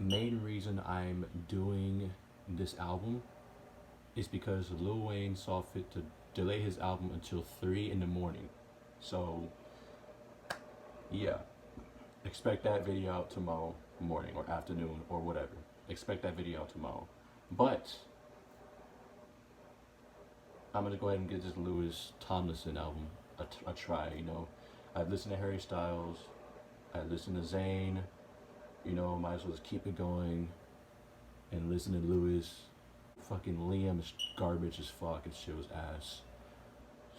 main reason I'm doing this album is because Lil Wayne saw fit to delay his album until 3 in the morning. So, yeah. Expect that video out tomorrow morning or afternoon or whatever. Expect that video out tomorrow. But, I'm gonna go ahead and get this Lewis Tomlinson album a try, you know. I've listened to Harry Styles, I've listened to Zayn, you know, might as well just keep it going and listen to Lewis. Fucking Liam's garbage as fuck, and shit was ass.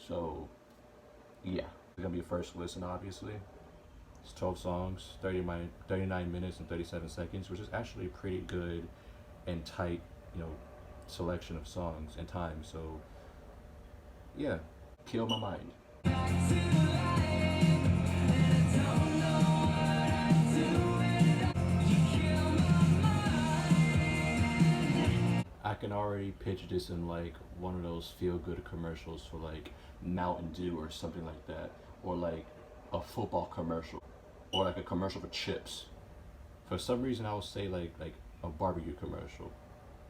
So, yeah. It's gonna be a first listen, obviously. It's 12 songs, 39 minutes and 37 seconds, which is actually a pretty good and tight, you know, selection of songs and time. So, yeah, kill my mind. I can already picture this in like one of those feel-good commercials for like Mountain Dew or something like that, or like a football commercial, or like a commercial for chips. For some reason, I would say like a barbecue commercial,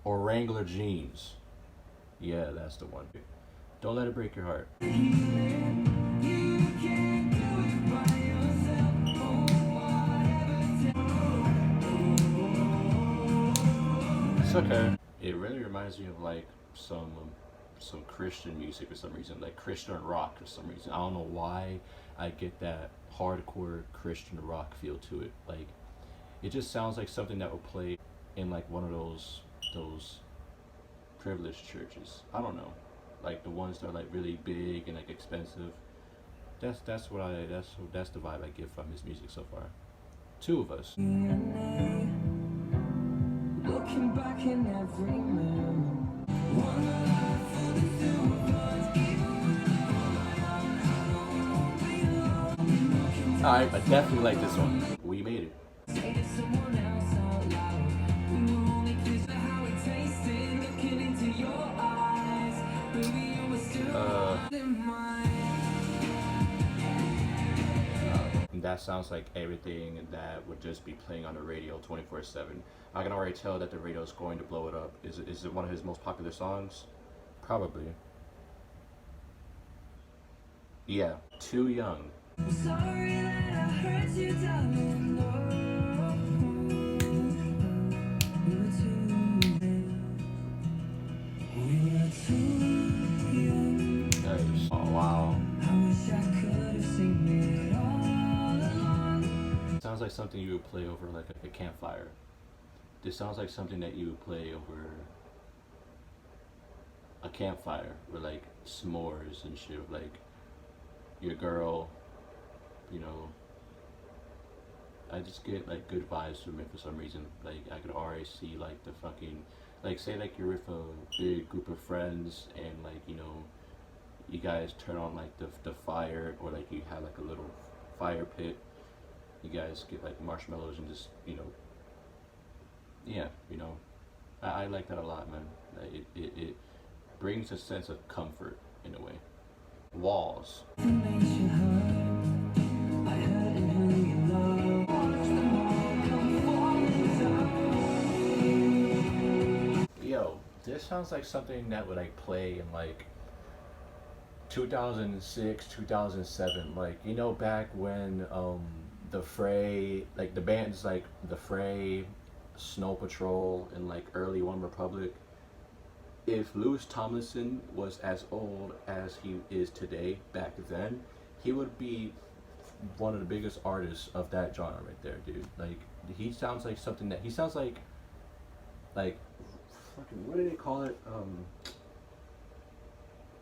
or Wrangler jeans. Yeah, that's the one. Don't let it break your heart. It's okay. It really reminds me of like some Christian music for some reason, like Christian rock for some reason. I don't know why I get that hardcore Christian rock feel to it. Like, it just sounds like something that would play in like one of those privileged churches. I don't know, like the ones that are like really big and like expensive. That's the vibe I get from his music so far. Two of us. Looking back in every moment. Alright, I definitely like this one. We made it. That sounds like everything that would just be playing on the radio 24/7. I can already tell that the radio is going to blow it up. Is it one of his most popular songs? Probably. Yeah, Too Young. Sorry that I hurt you, darling. Nice. Oh wow. I wish I could have seen it all along. Sounds like something you would play over like a campfire. This sounds like something that you would play over a campfire with like s'mores and shit, with, like your girl, you know. I just get like good vibes from it for some reason. Like I could already see like the fucking, like say like you're with a big group of friends and like, you know, you guys turn on like the fire, or like you have like a little fire pit. You guys get like marshmallows and just, you know, yeah, you know, I like that a lot, man. It brings a sense of comfort in a way. Walls. Yo, this sounds like something that would like play in like 2006, 2007, like, you know, back when the Fray, like the bands like the Fray, Snow Patrol, and like early One Republic. If Lewis Tomlinson was as old as he is today, back then, he would be one of the biggest artists of that genre right there, dude. Like, he sounds like something that, he sounds like fucking, what do they call it?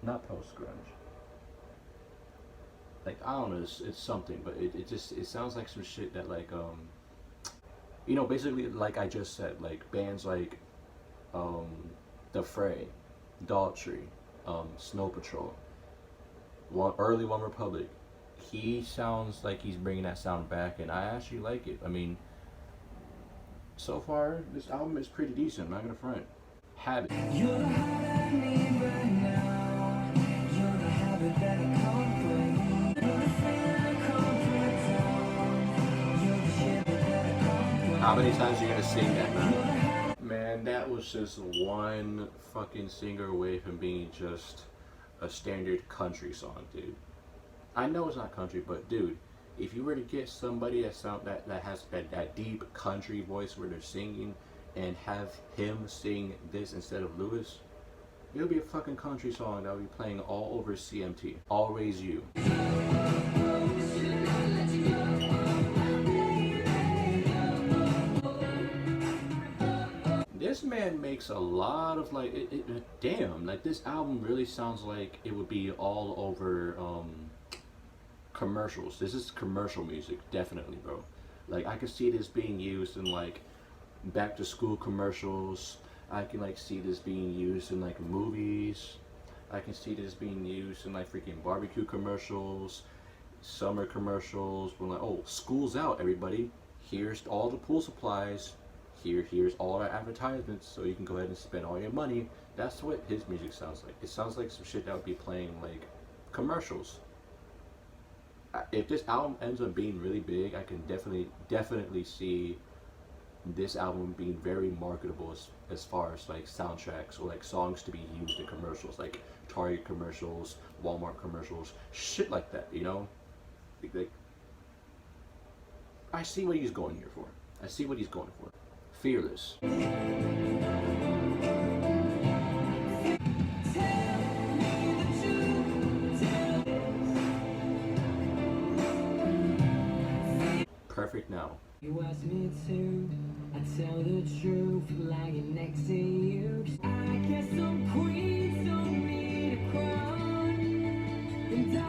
Not post-grunge. Like, I don't know, it's something, but it sounds like some shit that like, you know, basically like I just said, like bands like, The Fray, Daltrey, Snow Patrol, early One Republic. He sounds like he's bringing that sound back, and I actually like it. I mean, so far this album is pretty decent. I'm not gonna front. Habit. You're the habit I need right now. You're the habit that I can't break. You're the thing that I can't put down. You're the shit that I can't break. How many times are you gonna sing that, man? Man, that was just one fucking singer away from being just a standard country song, dude. I know it's not country, but dude, if you were to get somebody that has that deep country voice where they're singing and have him sing this instead of Lewis, it'll be a fucking country song that will be playing all over CMT. Always You. This man makes a lot of like, damn, like this album really sounds like it would be all over commercials. This is commercial music, definitely, bro. Like I could see this being used in like back to school commercials. I can like see this being used in like movies. I can see this being used in like freaking barbecue commercials, summer commercials. When like, oh, school's out, everybody. Here's all the pool supplies. Here's all our advertisements, so you can go ahead and spend all your money. That's what his music sounds like. It sounds like some shit that would be playing like commercials. If this album ends up being really big, I can definitely see this album being very marketable as far as like soundtracks or like songs to be used in commercials, like Target commercials, Walmart commercials, shit like that, you know? Like, I see what he's going here for. I see what he's going for. Fearless. Perfect Now. You ask me to, I tell the truth, lying next to you. I guess some queens don't need a crown, and I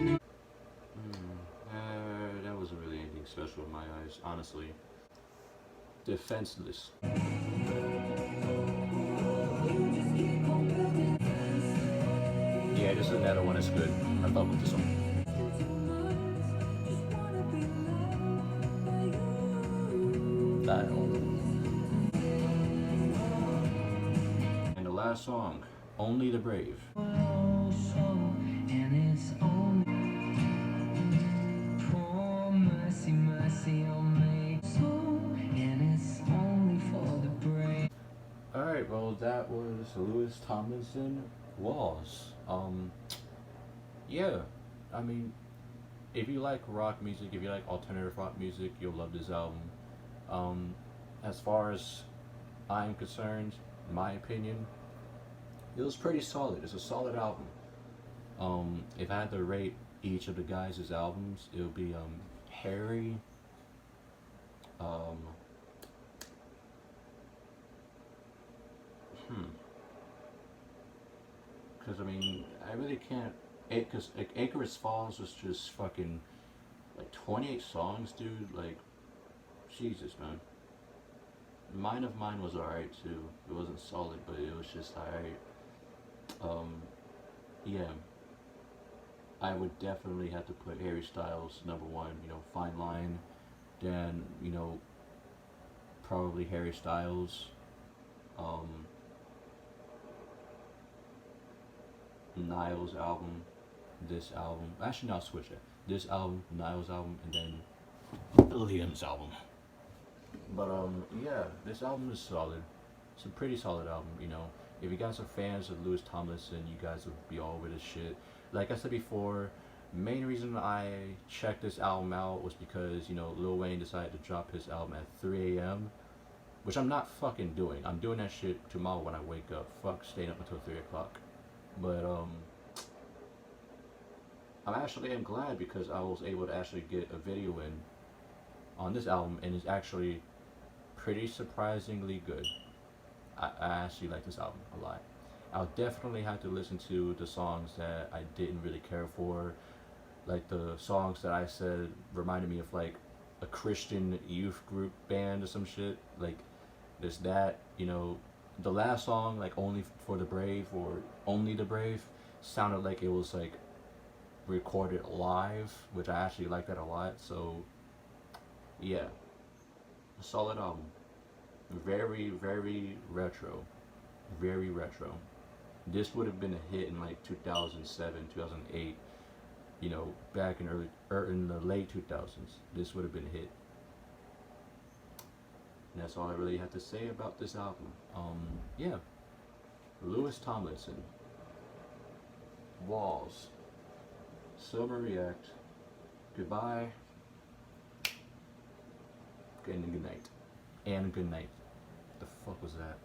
know. That wasn't really anything special in my eyes, honestly. Defenseless. Yeah, this is another one that's good. I fuck with this one. And the last song, Only the Brave. Alright, well that was Lewis Tomlinson, Walls. Yeah, I mean, if you like rock music, if you like alternative rock music, you'll love this album. As far as I'm concerned, my opinion, it was pretty solid. It's a solid album. If I had to rate each of the guys' albums, it would be Harry, because I mean, I really can't, because like Icarus Falls was just fucking like 28 songs, dude. Like, Jesus, man. Mine of Mine was alright too. It wasn't solid, but it was just alright. Yeah. I would definitely have to put Harry Styles number one, you know, Fine Line. Then, you know, probably Harry Styles. Niall's album, this album. Actually, no, I'll switch it. This album, Niall's album, and then Liam's album. But yeah, this album is solid. It's a pretty solid album, you know. If you guys are fans of Lewis Tomlinson, you guys would be all over this shit. Like I said before, main reason I checked this album out was because, you know, Lil Wayne decided to drop his album at 3 a.m. Which I'm not fucking doing. I'm doing that shit tomorrow when I wake up. Fuck staying up until 3 o'clock. But I'm glad because I was able to actually get a video in on this album, and it's actually pretty surprisingly good. I actually like this album a lot. I'll definitely have to listen to the songs that I didn't really care for, like the songs that I said reminded me of like a Christian youth group band or some shit. Like there's that, you know, the last song, like Only for the Brave or Only the Brave, sounded like it was like recorded live, which I actually like that a lot. So yeah, a solid album. Very, very retro. Very retro. This would have been a hit in like 2007, 2008. You know, back in in the late 2000s. This would have been a hit. And that's all I really have to say about this album. Yeah. Louis Tomlinson. Walls. Silver React. Goodbye. And good night. And good night. The fuck was that?